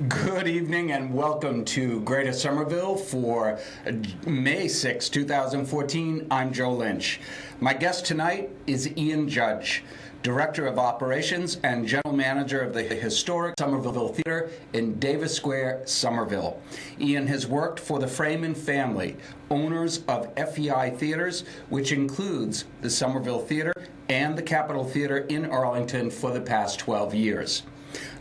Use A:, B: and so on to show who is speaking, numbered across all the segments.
A: Good evening and welcome to Greater Somerville for May 6, 2014. I'm Joe Lynch. My guest tonight is Ian Judge, Director of Operations and General Manager of the historic Somerville Theater in Davis Square, Somerville. Ian has worked for the Freeman family, owners of FEI Theaters, which includes the Somerville Theater and the Capitol Theater in Arlington for the past 12 years.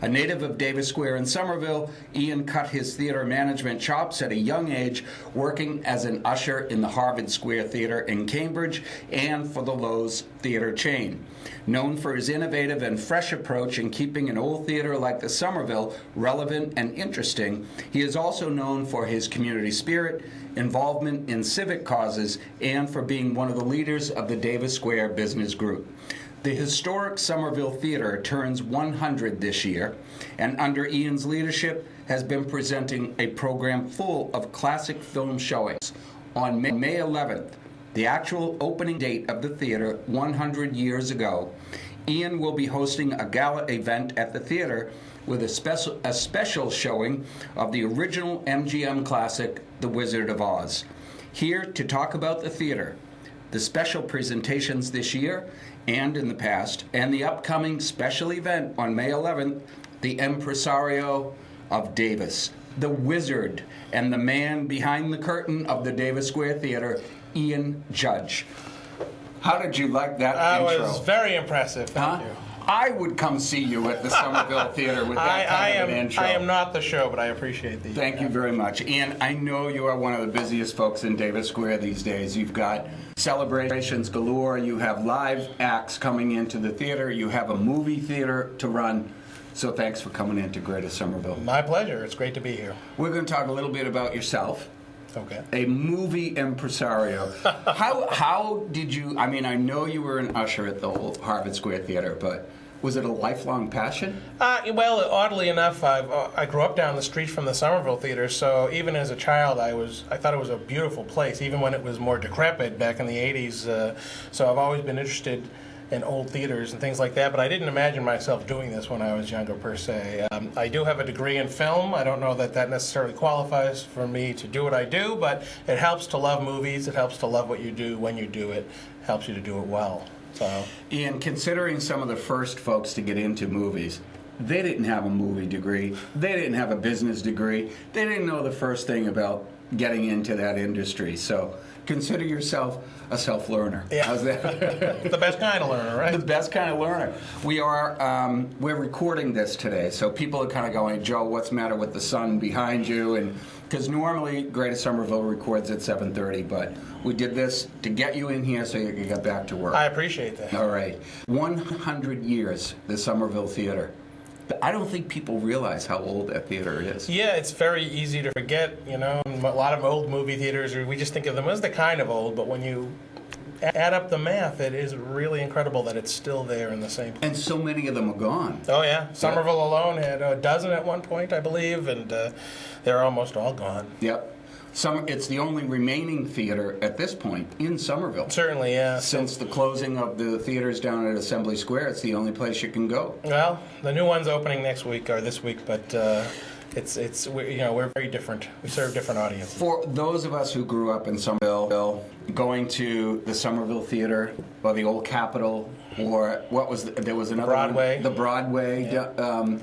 A: A native of Davis Square in Somerville, Ian cut his theater management chops at a young age, working as an usher in the Harvard Square Theater in Cambridge and for the Lowe's theater chain. Known for his innovative and fresh approach in keeping an old theater like the Somerville relevant and interesting, he is also known for his community spirit, involvement in civic causes, and for being one of the leaders of the Davis Square Business Group. The historic Somerville Theater turns 100 this year, and under Ian's leadership has been presenting a program full of classic film showings. On May 11th, the actual opening date of the theater 100 years ago, Ian will be hosting a gala event at the theater with a special showing of the original MGM classic, The Wizard of Oz. Here to talk about the theater, the special presentations this year and in the past, and the upcoming special event on May 11th, the impresario of Davis, the wizard, and the man behind the curtain of the Davis Square Theater, Ian Judge. How did you like that intro?
B: It was very impressive, thank you.
A: I would come see you at the Somerville Theater with that kind of an intro.
B: I am not the show, but I appreciate the...
A: Thank you very much. Ian, I know you are one of the busiest folks in Davis Square these days. You've got celebrations galore. You have live acts coming into the theater. You have a movie theater to run. So thanks for coming into Greater Somerville.
B: My pleasure. It's great to be here.
A: We're going to talk a little bit about yourself.
B: Okay.
A: A movie impresario. How did you, I mean, I know you were an usher at the old Harvard Square Theater, but was it a lifelong passion?
B: Well, oddly enough, I grew up down the street from the Somerville Theater, so even as a child, I thought it was a beautiful place, even when it was more decrepit back in the 80s. So I've always been interested in old theaters and things like that, but I didn't imagine myself doing this when I was younger, per se. I do have a degree in film. I don't know that that necessarily qualifies for me to do what I do, but it helps to love movies. It helps to love what you do when you do it. It helps you to do it well. So,
A: Ian, considering some of the first folks to get into movies, they didn't have a movie degree. They didn't have a business degree. They didn't know the first thing about getting into that industry. So consider yourself a self-learner.
B: Yeah.
A: How's that?
B: The best kind of learner, right?
A: The best kind of learner. We're recording this today, so people are kind of going, Joe, what's the matter with the sun behind you? And because normally Greater Somerville records at 7:30, but we did this to get you in here so you can get back to work.
B: I appreciate that.
A: All right. 100 years, the Somerville Theater. I don't think people realize how old that theater is.
B: Yeah, it's very easy to forget, you know. A lot of old movie theaters, we just think of them as the kind of old, but when you add up the math, it is really incredible that it's still there in the same place.
A: And so many of them are gone.
B: Oh, yeah. Somerville alone had a dozen at one point, I believe, and they're almost all gone.
A: Yep. It's the only remaining theater at this point in Somerville.
B: Certainly, yeah.
A: Since the closing of the theaters down at Assembly Square, it's the only place you can go.
B: Well, the new one's opening next week or this week, but we're very different. We serve different audiences.
A: For those of us who grew up in Somerville, going to the Somerville Theater or the old Capitol, or there was another
B: Broadway.
A: One, the Broadway.
B: Yeah.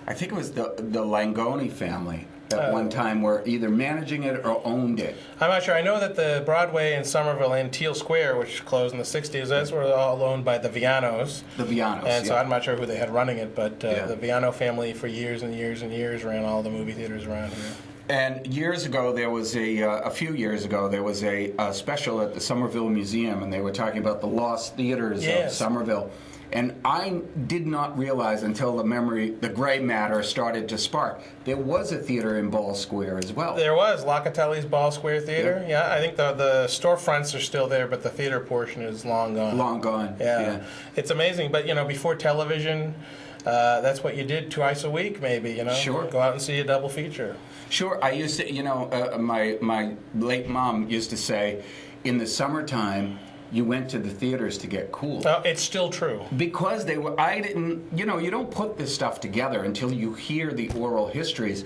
A: I think it was the Langoni family. At one time were either managing it or owned it.
B: I'm not sure. I know that the Broadway in Somerville and Teal Square, which closed in the 60s, those were all owned by the Vianos.
A: The Vianos,
B: and so I'm not sure who they had running it, but the Viano family for years and years and years ran all the movie theaters around here.
A: And years ago, there was a few years ago, there was a special at the Somerville Museum, and they were talking about the lost theaters of Somerville. And I did not realize until the gray matter started to spark. There was a theater in Ball Square as well.
B: There was, Locatelli's Ball Square Theater. Yeah, I think the storefronts are still there, but the theater portion is long gone.
A: Long gone,
B: yeah. It's amazing, but, before television, that's what you did twice a week, maybe,
A: Sure.
B: Go out and see a double feature.
A: Sure. I used to, my late mom used to say, in the summertime, you went to the theaters to get cool.
B: It's still true.
A: Because they were, I didn't, you don't put this stuff together until you hear the oral histories.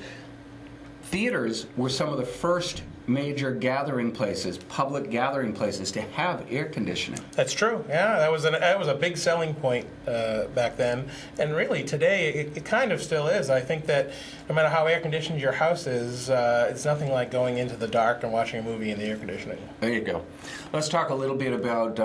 A: Theaters were some of the first major gathering places, public gathering places, to have air conditioning.
B: That's true. Yeah, that was a big selling point back then, and really today it kind of still is. I think that no matter how air conditioned your house is, it's nothing like going into the dark and watching a movie in the air conditioning.
A: There you go. Let's talk a little bit about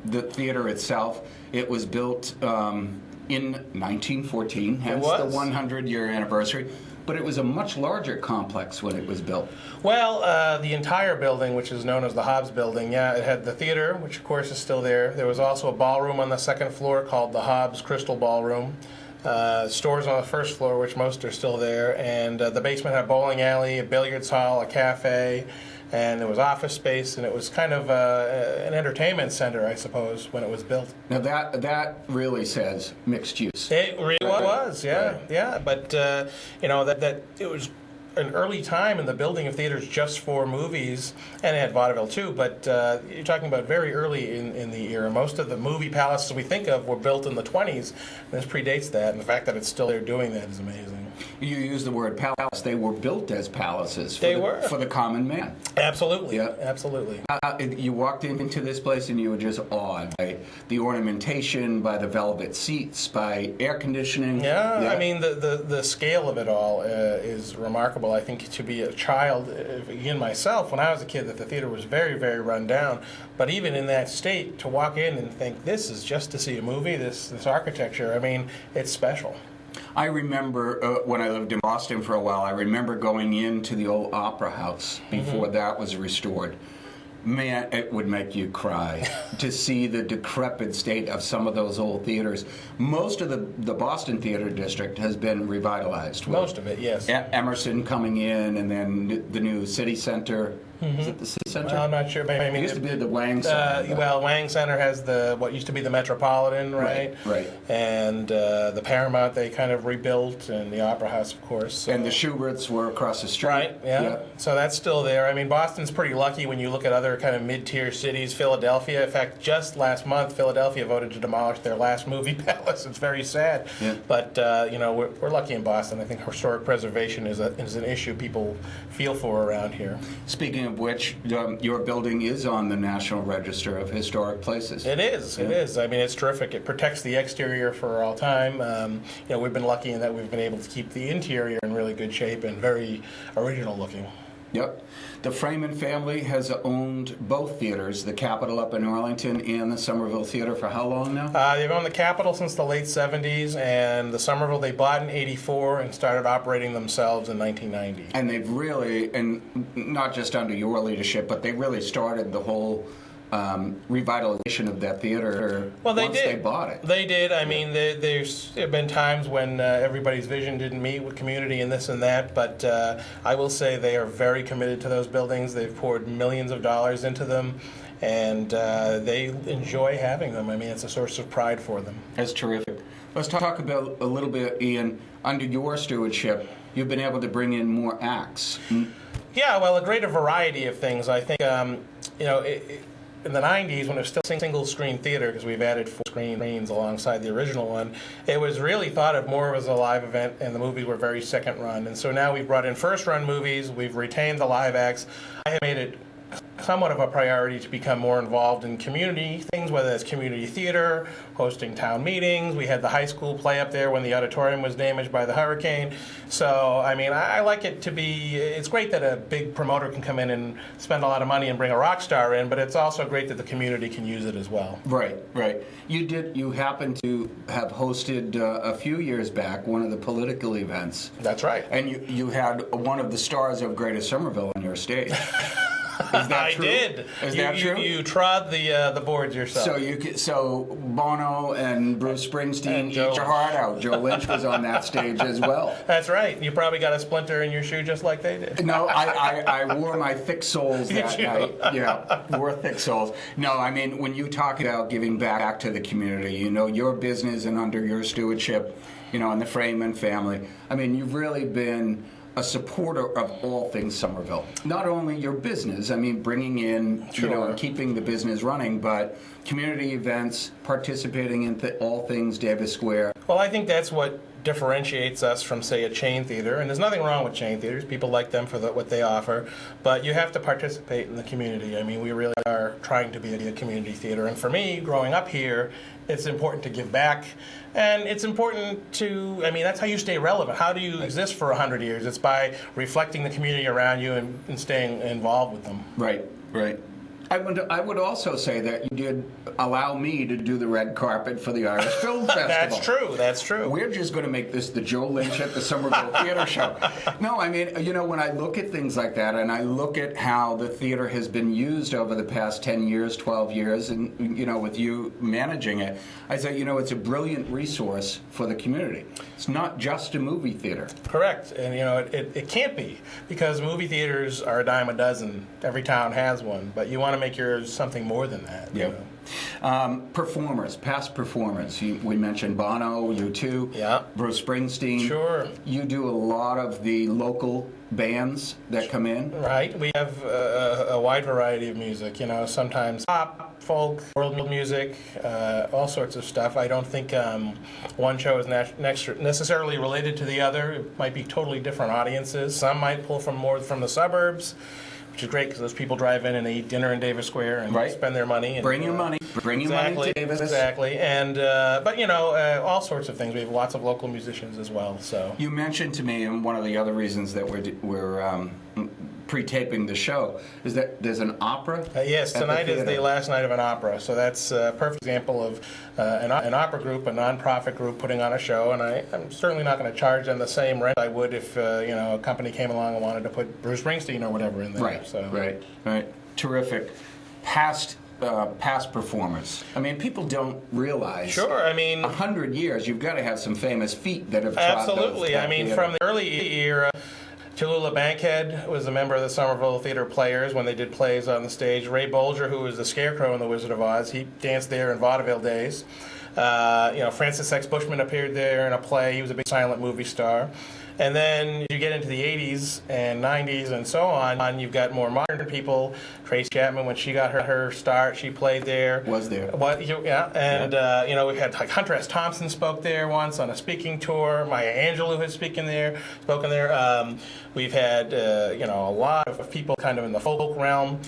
A: the theater itself. It was built in 1914, hence the 100-year anniversary. But it was a much larger complex when it was built.
B: Well, the entire building, which is known as the Hobbs Building, it had the theater, which of course is still there. There was also a ballroom on the second floor called the Hobbs Crystal Ballroom. Stores on the first floor, which most are still there. And the basement had a bowling alley, a billiards hall, a cafe, and there was office space, and it was kind of an entertainment center, I suppose, when it was built.
A: Now that really says mixed use.
B: It really was, yeah,
A: Right.
B: yeah. But that it was an early time in the building of theaters just for movies, and it had vaudeville too. But you're talking about very early in the era. Most of the movie palaces we think of were built in the 20s. And this predates that, and the fact that it's still there doing that is amazing.
A: You use the word palace. They were built as palaces for the common man.
B: Absolutely.
A: Yeah.
B: Absolutely.
A: You walked into this place and you were just awed by the ornamentation, by the velvet seats, by air conditioning.
B: Yeah. I mean, the scale of it all is remarkable. I think to be a child, again myself, when I was a kid, that the theater was very, very run down. But even in that state, to walk in and think, this is just to see a movie, this architecture, I mean, it's special.
A: I remember when I lived in Boston for a while, I remember going into the old Opera House before that was restored. Man, it would make you cry to see the decrepit state of some of those old theaters. Most of the Boston Theater District has been revitalized.
B: Most of it, yes.
A: Emerson coming in, and then the new City Center. Is it the City Center?
B: Well, I'm not sure. I mean,
A: it used to be the Wang Center.
B: Wang Center has what used to be the Metropolitan, right?
A: Right.
B: And the Paramount they kind of rebuilt, and the Opera House, of course. So.
A: And the Schuberts were across the street.
B: Right, yeah. So that's still there. I mean, Boston's pretty lucky when you look at other kind of mid-tier cities. Philadelphia, in fact, just last month, Philadelphia voted to demolish their last movie palace. It's very sad.
A: Yeah.
B: But, we're lucky in Boston. I think historic preservation is an issue people feel for around here.
A: Speaking of which, your building is on the National Register of Historic Places.
B: It is. Yeah. It is. I mean, it's terrific. It protects the exterior for all time. We've been lucky in that we've been able to keep the interior in really good shape and very original looking.
A: Yep. The Freeman family has owned both theaters, the Capitol up in Arlington and the Somerville Theater, for how long now?
B: They've owned the Capitol since the late 70s, and the Somerville they bought in 84 and started operating themselves in 1990.
A: And they've really, and not just under your leadership, but they really started the whole revitalization of that theater once they bought it.
B: They did. I mean, there's been times when everybody's vision didn't meet with community and this and that, but I will say they are very committed to those buildings. They've poured millions of dollars into them, and they enjoy having them. I mean, it's a source of pride for them.
A: That's terrific. Let's talk about a little bit, Ian, under your stewardship, you've been able to bring in more acts.
B: Yeah, well, a greater variety of things. I think, in the 90s, when it was still single-screen theater, because we've added 4 screens alongside the original one, it was really thought of more as a live event, and the movies were very second-run. And so now we've brought in first-run movies, we've retained the live acts. I have made it somewhat of a priority to become more involved in community things, whether it's community theater, hosting town meetings. We had the high school play up there when the auditorium was damaged by the hurricane. So, I mean, I like it to be, it's great that a big promoter can come in and spend a lot of money and bring a rock star in, but it's also great that the community can use it as well.
A: Right. You happened to have hosted a few years back one of the political events.
B: That's right.
A: And you had one of the stars of Greater Somerville on your stage. Is that true?
B: I did.
A: Is that true?
B: You trod the boards yourself.
A: So Bono and Bruce Springsteen
B: and
A: eat your heart out. Joe Lynch was on that stage as well.
B: That's right. You probably got a splinter in your shoe just like they did.
A: No, I wore my thick soles that night. Yeah, wore thick soles. No, I mean, when you talk about giving back to the community, your business and under your stewardship, and the Freeman family, I mean, you've really been a supporter of all things Somerville. Not only your business, I mean, bringing in,
B: Sure.
A: keeping the business running, but community events, participating in all things Davis Square.
B: Well, I think that's what differentiates us from, say, a chain theater. And there's nothing wrong with chain theaters. People like them for what they offer. But you have to participate in the community. I mean, we really are trying to be a community theater. And for me, growing up here, it's important to give back. And it's important to, I mean, that's how you stay relevant. How do you exist for 100 years? It's by reflecting the community around you and staying involved with them.
A: Right, right. I would also say that you did allow me to do the red carpet for the Irish Film Festival.
B: That's true, that's true.
A: We're just going to make this the Joe Lynch at the Somerville Theater Show. No, I mean, when I look at things like that, and I look at how the theater has been used over the past 10 years, 12 years, and, with you managing it, I say, it's a brilliant resource for the community. It's not just a movie theater.
B: Correct, and it can't be, because movie theaters are a dime a dozen. Every town has one, but you want to make yours something more than that.
A: Yeah. Performers, past performers. We mentioned Bono, U2,
B: yeah.
A: Bruce Springsteen.
B: Sure.
A: You do a lot of the local bands that come in.
B: Right. We have a wide variety of music. Sometimes pop, folk, world music, all sorts of stuff. I don't think one show is necessarily related to the other. It might be totally different audiences. Some might pull more from the suburbs, which is great because those people drive in and they eat dinner in Davis Square and spend their money. And,
A: Bring your money. Bring your money to Davis.
B: Exactly. And but all sorts of things. We have lots of local musicians as well. So
A: you mentioned to me, and one of the other reasons that we're pre-taping the show is that there's an opera.
B: Yes, tonight is the last night of an opera, so that's a perfect example of an opera group, a non-profit group putting on a show, and I'm certainly not going to charge them the same rent I would if a company came along and wanted to put Bruce Springsteen or whatever in there.
A: Right,
B: so.
A: right. Terrific. Past performers. I mean, people don't realize.
B: Sure, I mean,
A: 100 years, you've got to have some famous feet that have trod
B: absolutely. I mean, from the early era. Tallulah Bankhead was a member of the Somerville Theater Players when they did plays on the stage. Ray Bolger, who was the Scarecrow in The Wizard of Oz, he danced there in vaudeville days. Francis X. Bushman appeared there in a play. He was a big silent movie star. And then you get into the 80s and 90s and so on, you've got more modern people. Tracy Chapman, when she got her start, she played there.
A: Was there.
B: Yeah. And, we had Hunter S. Thompson spoke there once on a speaking tour. Maya Angelou has spoken there. We've had, a lot of people kind of in the folk realm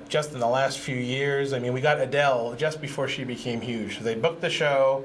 B: just in the last few years. I mean, we got Adele just before she became huge. So they booked the show.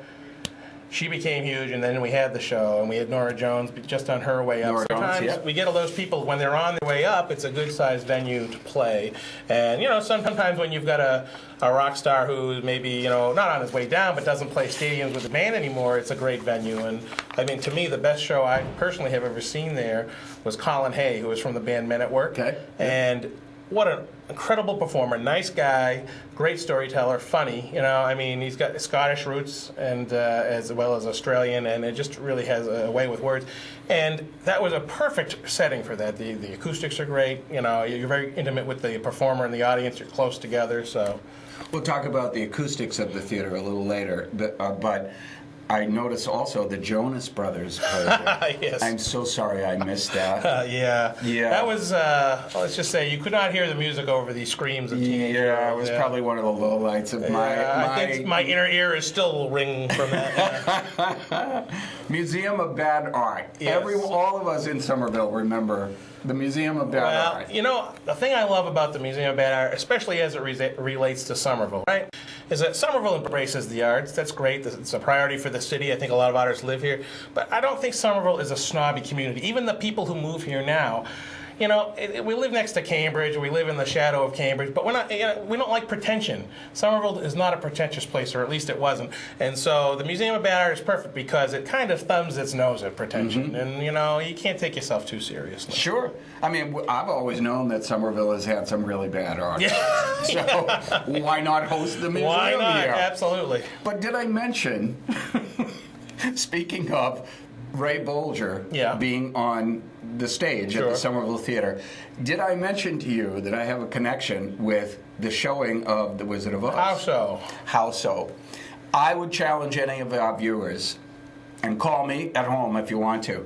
B: She became huge, and then we had the show, and we had Norah Jones just on her way up. Sometimes we get all those people, when they're on their way up, it's a good-sized venue to play. And, sometimes when you've got a rock star who's maybe, not on his way down, but doesn't play stadiums with the band anymore, it's a great venue. And, I mean, to me, the best show I personally have ever seen there was Colin Hay, who was from the band Men at Work.
A: Okay.
B: And what an incredible performer, nice guy, great storyteller, funny. He's got Scottish roots and as well as Australian, and it just really has a way with words. And that was a perfect setting for that. The acoustics are great. You're very intimate with the performer and the audience. You're close together. So
A: we'll talk about the acoustics of the theater a little later, but I noticed also the Jonas Brothers played there.
B: Yes.
A: I'm so sorry I missed that.
B: Yeah. That was, let's just say, you could not hear the music over the screams of teenage girls.
A: Yeah, it was probably one of the lowlights of
B: I think my inner ear is still ringing from that.
A: Museum of Bad Art.
B: Yes.
A: All of us in Somerville remember the Museum of Bad Art.
B: The thing I love about the Museum of Bad Art, especially as it relates to Somerville, right, is that Somerville embraces the arts. That's great. It's a priority for the city. I think a lot of artists live here. But I don't think Somerville is a snobby community. Even the people who move here now, we live next to Cambridge. We live in the shadow of Cambridge, but we're not. We don't like pretension. Somerville is not a pretentious place, or at least it wasn't. And so the Museum of Bad Art is perfect because it kind of thumbs its nose at pretension, and you can't take yourself too seriously.
A: Sure. I mean, I've always known that Somerville has had some really bad art.
B: Yeah.
A: So why not host the museum
B: Why not?
A: here?
B: Absolutely.
A: But did I mention, speaking of Ray Bolger being on the stage at the Somerville Theater, did I mention to you that I have a connection with the showing of The Wizard of Oz?
B: How so?
A: How so? I would challenge any of our viewers, and call me at home if you want to.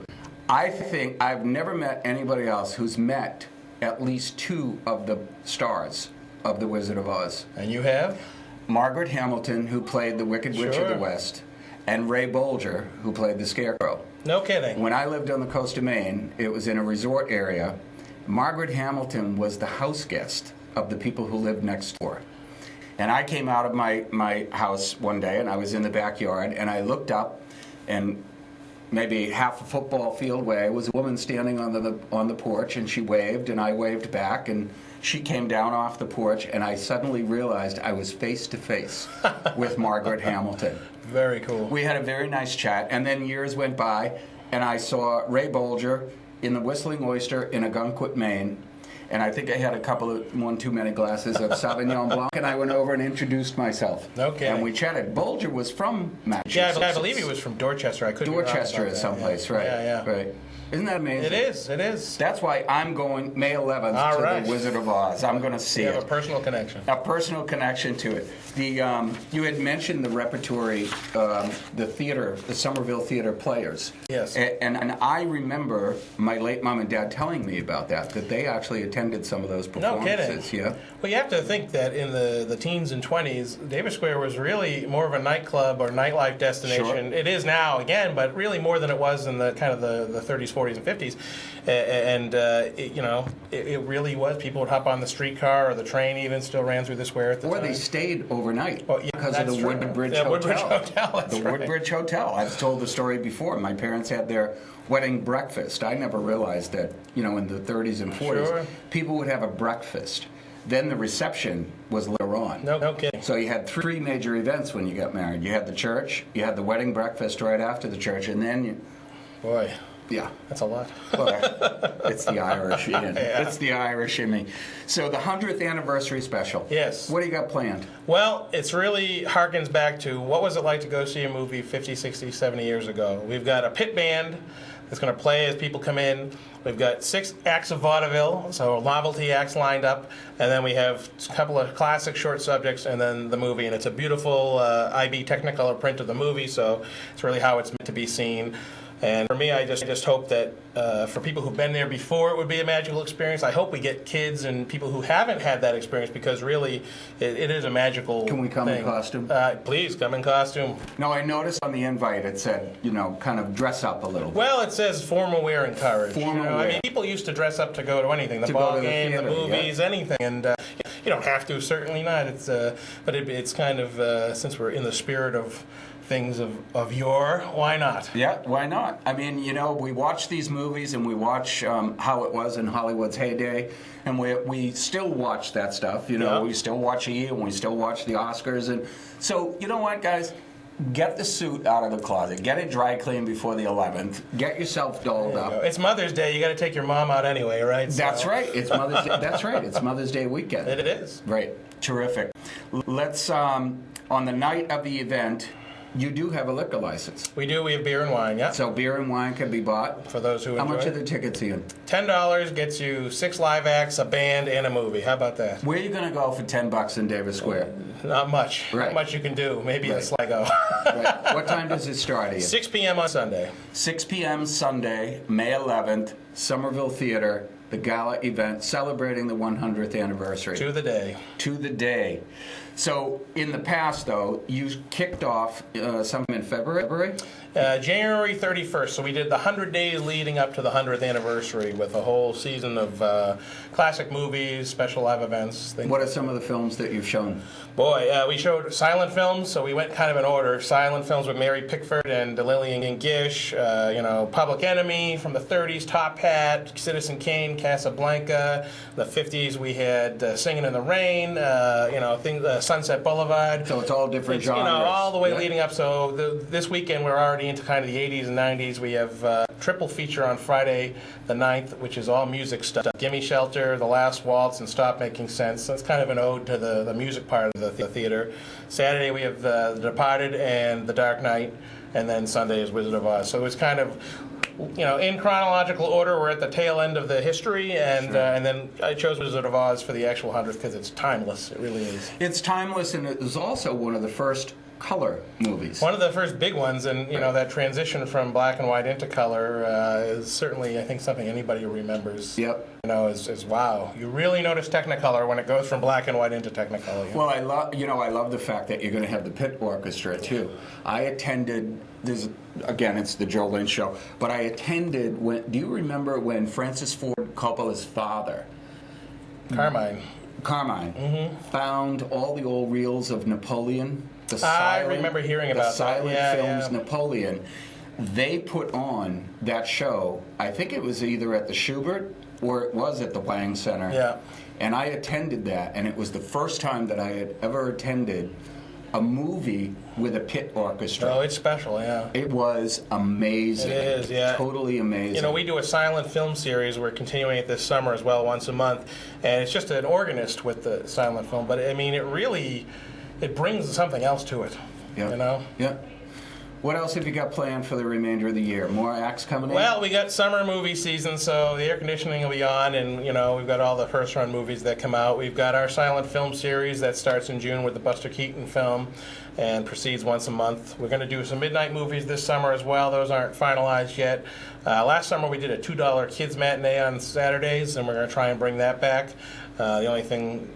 A: I think I've never met anybody else who's met at least two of the stars of The Wizard of Oz.
B: And you have?
A: Margaret Hamilton, who played the Wicked Witch of the
B: Sure.
A: West, and Ray Bolger, who played the Scarecrow.
B: No kidding.
A: When I lived on the coast of Maine, it was in a resort area. Margaret Hamilton was the house guest of the people who lived next door. And I came out of my house one day, and I was in the backyard, and I looked up, and maybe half a football field away was a woman standing on the porch, and she waved, and I waved back, and she came down off the porch, and I suddenly realized I was face to face with Margaret Hamilton.
B: Very cool.
A: We had a very nice chat, and then years went by, and I saw Ray Bolger in the Whistling Oyster in Agunquit, Maine, and I think I had one too many glasses of Sauvignon Blanc, and I went over and introduced myself.
B: Okay.
A: And we chatted. Bolger was from Massachusetts.
B: Yeah, I believe he was from Dorchester. I couldn't be wrong about
A: Dorchester
B: that.
A: is someplace, right?
B: Yeah.
A: Right. Isn't that amazing?
B: It is. It is.
A: That's why I'm going May 11th
B: All
A: to
B: right.
A: The Wizard of Oz. I'm going to see
B: You
A: it.
B: have a personal connection.
A: A personal connection to it. You had mentioned the repertory, the theater, the Somerville Theater Players.
B: Yes.
A: And I remember my late mom and dad telling me about that they actually attended some of those
B: No
A: performances.
B: kidding.
A: Yeah.
B: Well, you have to think that in the teens and 20s, Davis Square was really more of a nightclub or nightlife destination.
A: Sure.
B: It is now, again, but really more than it was in the kind of the 30s, 40s, and 50s. It really was. People would hop on the streetcar or the train even still ran through the square at the
A: Or
B: time.
A: they stayed overnight
B: Oh, yeah,
A: because of
B: that's
A: the
B: true.
A: Woodbridge
B: Yeah,
A: Hotel.
B: Woodbridge Hotel, that's
A: the
B: right.
A: Woodbridge Hotel. I've told the story before. My parents had their wedding breakfast. I never realized that, in the 30s and 40s,
B: Sure.
A: people would have a breakfast. Then the reception was later on.
B: No kidding.
A: So you had three major events when you got married. You had the church, you had the wedding breakfast right after the church, and then
B: Boy,
A: yeah.
B: that's a lot.
A: Well, it's the Irish in.
B: Yeah.
A: It's the Irish in me. So the 100th anniversary special.
B: Yes.
A: What do you got planned?
B: Well, it's really harkens back to what was it like to go see a movie 50, 60, 70 years ago. We've got a pit band that's going to play as people come in. We've got 6 acts of vaudeville, so novelty acts lined up, and then we have a couple of classic short subjects, and then the movie. And it's a beautiful IB Technicolor print of the movie, so it's really how it's meant to be seen. And for me, I just hope that for people who've been there before, it would be a magical experience. I hope we get kids and people who haven't had that experience, because really, it is a magical
A: Can we come
B: thing.
A: in costume?
B: Please, come in costume.
A: No, I noticed on the invite it said, kind of dress up a little bit.
B: Well, it says formal wear encouraged.
A: Formal
B: I
A: wear.
B: mean, people used to dress up to go to anything, the
A: To go
B: ball
A: to the
B: game, the
A: theater,
B: movies, anything. And you don't have to, certainly not. But it's kind of, since we're in the spirit of things of yore, why not?
A: Yeah, why not? I mean, we watch these movies and we watch how it was in Hollywood's heyday, and we still watch that stuff.
B: Yeah.
A: We still watch E! And we still watch the Oscars. And so, you know what, guys? Get the suit out of the closet. Get it dry cleaned before the 11th. Get yourself dolled
B: There you
A: up.
B: go. It's Mother's Day. You got to take your mom out anyway, right?
A: That's right. It's Mother's Day. That's right. It's Mother's Day weekend.
B: It is.
A: Right. Terrific. Let's on the night of the event. You do have a liquor license.
B: We do. We have beer and wine, yeah.
A: So beer and wine can be bought.
B: For those who
A: How
B: enjoy
A: much are
B: it.
A: the tickets, Ian?
B: $10 gets you 6 live acts, a band, and a movie. How about that?
A: Where are you going to go for $10 in Davis Square?
B: Not much.
A: Right.
B: Not much you can do. Maybe a
A: Right.
B: Sligo.
A: Right. What time does it start, Ian?
B: 6 p.m. on Sunday.
A: 6 p.m. Sunday, May 11th, Somerville Theater, the gala event celebrating the 100th anniversary.
B: To the day.
A: To the day. So, in the past, though, you kicked off something in February?
B: January 31st. So we did the 100 days leading up to the 100th anniversary with a whole season of classic movies, special live events. Things.
A: What are some of the films that you've shown?
B: Boy, we showed silent films, so we went kind of in order. Silent films with Mary Pickford and Lillian Gish, Public Enemy from the 30s, Top Hat, Citizen Kane, Casablanca. The 50s we had Singing in the Rain, Sunset Boulevard.
A: So it's all different
B: It's,
A: genres.
B: all the way
A: Yeah.
B: leading up. So this weekend we're already into kind of the 80s and 90s. We have triple feature on Friday the 9th, which is all music stuff. Gimme Shelter, The Last Waltz, and Stop Making Sense. So it's kind of an ode to the music part of the theater. Saturday we have The Departed and The Dark Knight, and then Sunday is Wizard of Oz. So it's kind of in chronological order, we're at the tail end of the history, and
A: Sure.
B: and then I chose Wizard of Oz for the actual 100th because it's timeless. It really is.
A: It's timeless, and it was also one of the first color movies.
B: One of the first big ones, and that transition from black and white into color is certainly, I think, something anybody remembers.
A: Yep.
B: Is wow. You really notice Technicolor when it goes from black and white into Technicolor.
A: Well, I love the fact that you're going to have the pit orchestra too. I attended. It's the Joe Lynch show, but I attended when. Do you remember when Francis Ford Coppola's father,
B: Carmine,
A: found all the old reels of Napoleon?
B: I remember hearing about
A: the silent
B: that.
A: films, Napoleon. They put on that show. I think it was either at the Schubert or it was at the Wang Center.
B: Yeah.
A: And I attended that, and it was the first time that I had ever attended a movie with a pit orchestra.
B: Oh, it's special, yeah.
A: It was amazing.
B: It is, yeah.
A: Totally amazing.
B: We do a silent film series. We're continuing it this summer as well, once a month. And it's just an organist with the silent film. But, I mean, it brings something else to it,
A: Yeah. What else have you got planned for the remainder of the year? More acts coming in?
B: Well, we got summer movie season, so the air conditioning will be on, and, we've got all the first-run movies that come out. We've got our silent film series that starts in June with the Buster Keaton film and proceeds once a month. We're going to do some midnight movies this summer as well. Those aren't finalized yet. Last summer we did a $2 kids matinee on Saturdays, and we're going to try and bring that back. The only thing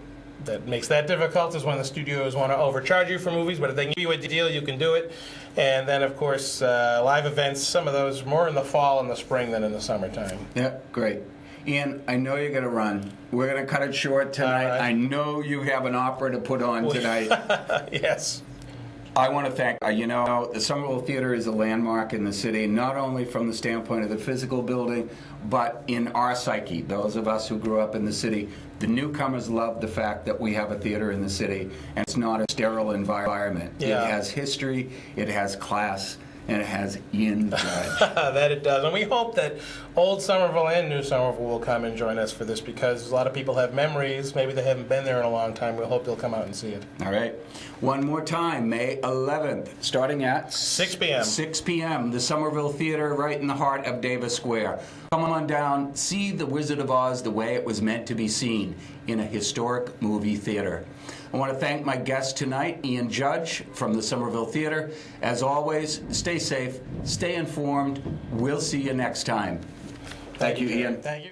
B: that makes that difficult is when the studios want to overcharge you for movies, but if they give you a deal, you can do it. And then, of course, live events, some of those more in the fall and the spring than in the summertime.
A: Yeah, great. Ian, I know you're going to run. We're going to cut it short tonight.
B: Right.
A: I know you have an opera to put on tonight.
B: Yes.
A: I want to thank, the Somerville Theater is a landmark in the city, not only from the standpoint of the physical building, but in our psyche, those of us who grew up in the city. The newcomers love the fact that we have a theater in the city, and it's not a sterile environment.
B: Yeah.
A: It has history, it has class, and it has Ian Judge.
B: That it does. And we hope that old Somerville and new Somerville will come and join us for this, because a lot of people have memories. Maybe they haven't been there in a long time. We hope they'll come out and see it.
A: All right. One more time, May 11th, starting at
B: 6 p.m.
A: 6 p.m., the Somerville Theater right in the heart of Davis Square. Come on down, see The Wizard of Oz the way it was meant to be seen, in a historic movie theater. I want to thank my guest tonight, Ian Judge from the Somerville Theater. As always, stay safe, stay informed. We'll see you next time. Thank you, Ian.
B: Thank you.